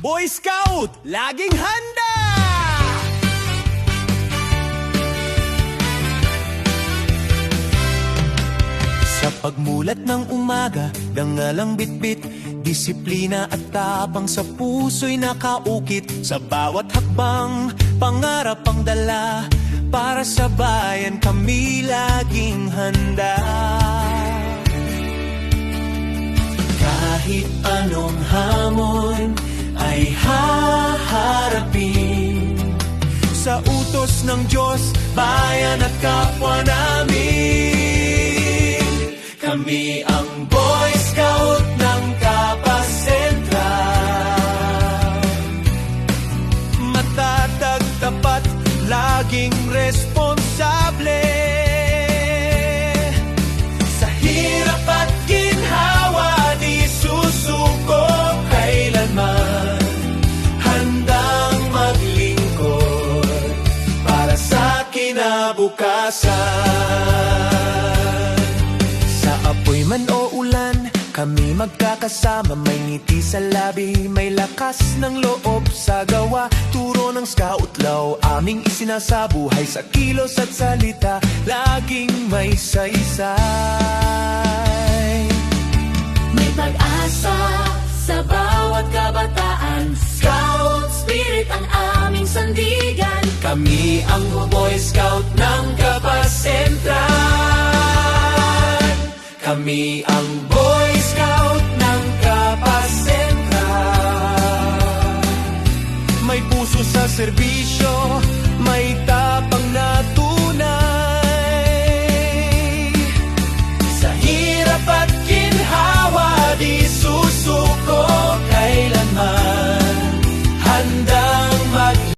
Boy Scout, laging handa! Sa pagmulat ng umaga, dangalang bitbit, disiplina at tapang sa puso'y nakaukit. Sa bawat hakbang, pangarap ang dala, para sa bayan kami laging handa. Kahit anong hamon ay haharapin, sa utos ng Diyos, bayan at kapwa namin. Kami ang Boy Scout ng Capas Central, matatag, tapat, laging responsable. Sa hirap at ginhawa, di susuko kailanman. Handang maglingkod para sa kinabukasan. Sa apoy man o ulan, kami magkakasama. May ngiti sa labi, may lakas ng loob sa gawa. Turo ng scout law, aming isinasabuhay. Sa kilos at salita, laging may saysay. May pag-asa sa bawat kabataan, Scout spirit ang aming sandigan. Kami ang Boy Scout ng Capas Central. Kami ang Boy Scout ng Capas Central. May puso sa serbisyo, may